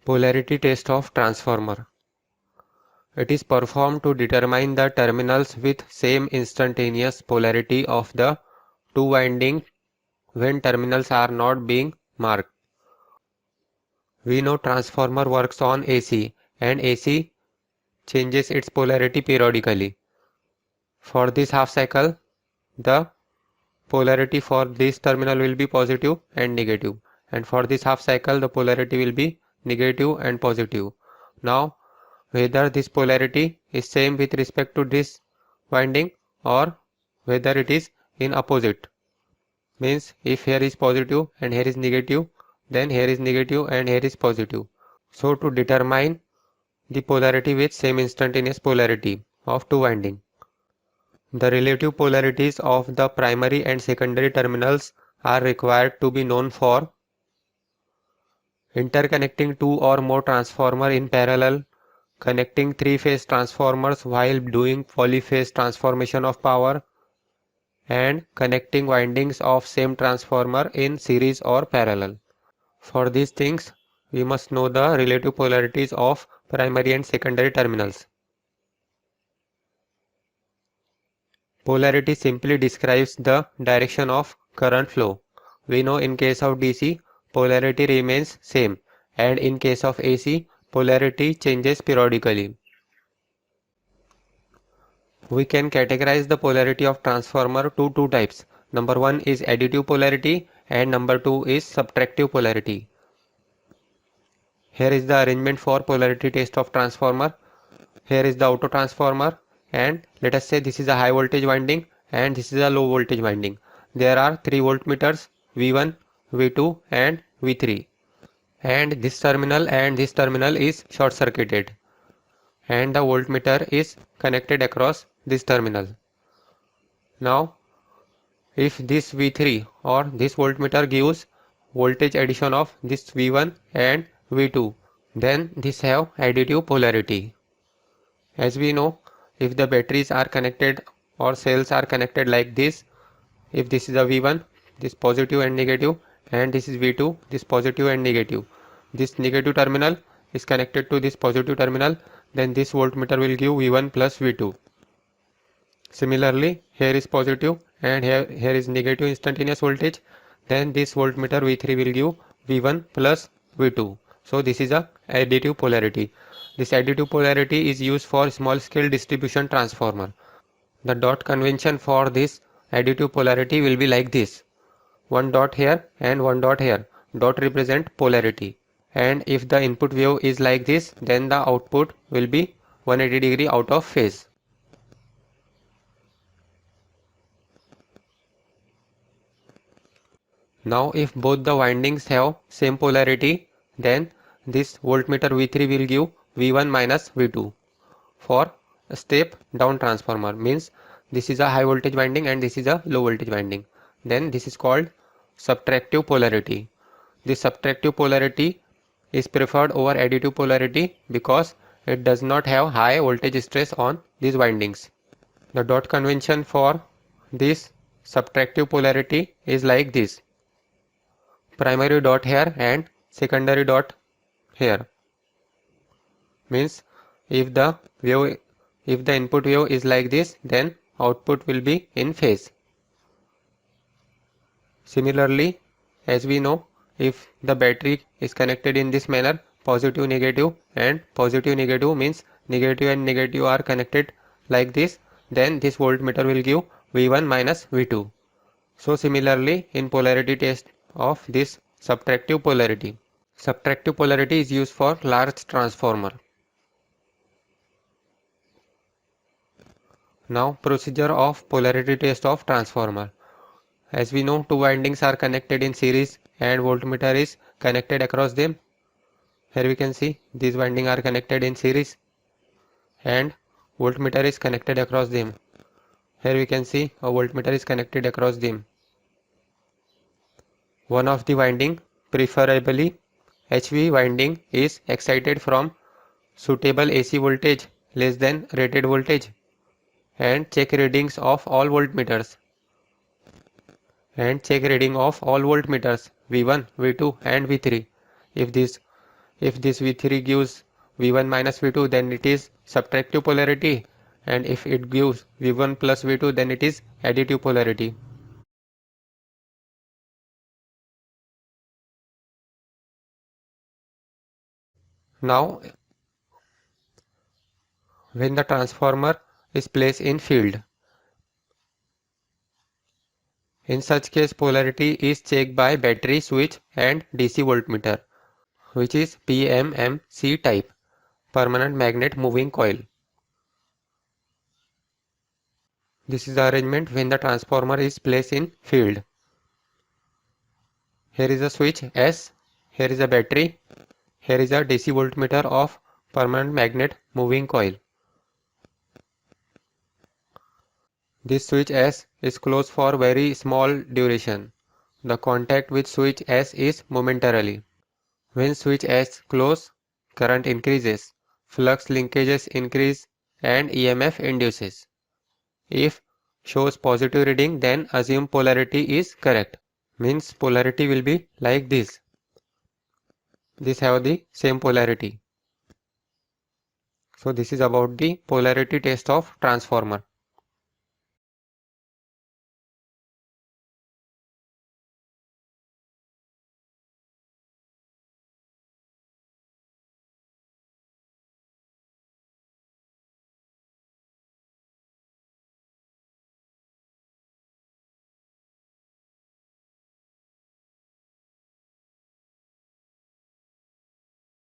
Polarity test of transformer. It is performed to determine the terminals with same instantaneous polarity of the two windings when terminals are not being marked. We know transformer works on AC and AC changes its polarity periodically. For this half cycle, the polarity for this terminal will be positive and negative, and for this half cycle the polarity will be negative and positive. Now whether this polarity is same with respect to this winding or whether it is in opposite, means if here is positive and here is negative, then here is negative and here is positive. So to determine the polarity with same instantaneous polarity of two winding, the relative polarities of the primary and secondary terminals are required to be known for interconnecting two or more transformers in parallel, connecting three-phase transformers while doing polyphase transformation of power, and connecting windings of same transformer in series or parallel. For these things, we must know the relative polarities of primary and secondary terminals. Polarity simply describes the direction of current flow. We know in case of DC, polarity remains same, and in case of AC, polarity changes periodically. We can categorize the polarity of transformer to two types. Number one is additive polarity and number two is subtractive polarity. Here is the arrangement for polarity test of transformer. Here is the auto transformer, and let us say this is a high voltage winding and this is a low voltage winding. There are 3 voltmeters V1, V2 and V3, and this terminal is short circuited, and the voltmeter is connected across this terminal. Now if this V3 or this voltmeter gives voltage addition of this V1 and V2, then this have additive polarity. As we know, if the batteries are connected or cells are connected like this, if this is a V1, this positive and negative, and this is V2, this positive and negative, this negative terminal is connected to this positive terminal, then this voltmeter will give V1 plus V2. Similarly, here is positive and here is negative instantaneous voltage, then this voltmeter V3 will give V1 plus V2. So this is a additive polarity. This additive polarity is used for small scale distribution transformer. The dot convention for this additive polarity will be like this. One dot here and one dot here. Dot represent polarity. And if the input wave is like this, then the output will be 180 degree out of phase. Now if both the windings have same polarity, then this voltmeter V3 will give V1 minus V2 for a step down transformer, means this is a high voltage winding and this is a low voltage winding. Then this is called subtractive polarity. This subtractive polarity is preferred over additive polarity because it does not have high voltage stress on these windings. The dot convention for this subtractive polarity is like this. Primary dot here and secondary dot here, means if the input wave is like this, then output will be in phase. Similarly, as we know, if the battery is connected in this manner, positive negative and positive negative, means negative and negative are connected like this, then this voltmeter will give V1 minus V2. So similarly in polarity test of this subtractive polarity. Subtractive polarity is used for large transformer. Now procedure of polarity test of transformer. As we know, two windings are connected in series and voltmeter is connected across them. Here we can see these windings are connected in series and voltmeter is connected across them. Here we can see a voltmeter is connected across them. One of the winding, preferably HV winding, is excited from suitable AC voltage less than rated voltage, and check readings of all voltmeters. V1, V2 and V3. If this If this V3 gives V1 minus V2, then it is subtractive polarity, and if it gives V1 plus V2, then it is additive polarity. Now, when the transformer is placed in field, in such case polarity is checked by battery, switch and DC voltmeter, which is PMMC type, permanent magnet moving coil. This is the arrangement when the transformer is placed in field. Here is a switch S, here is a battery, here is a DC voltmeter of permanent magnet moving coil. This switch S is closed for very small duration. The contact with switch S is momentarily. When switch S close, current increases, flux linkages increase and EMF induces. If shows positive reading, then assume polarity is correct. Means polarity will be like this. These have the same polarity. So this is about the polarity test of transformer.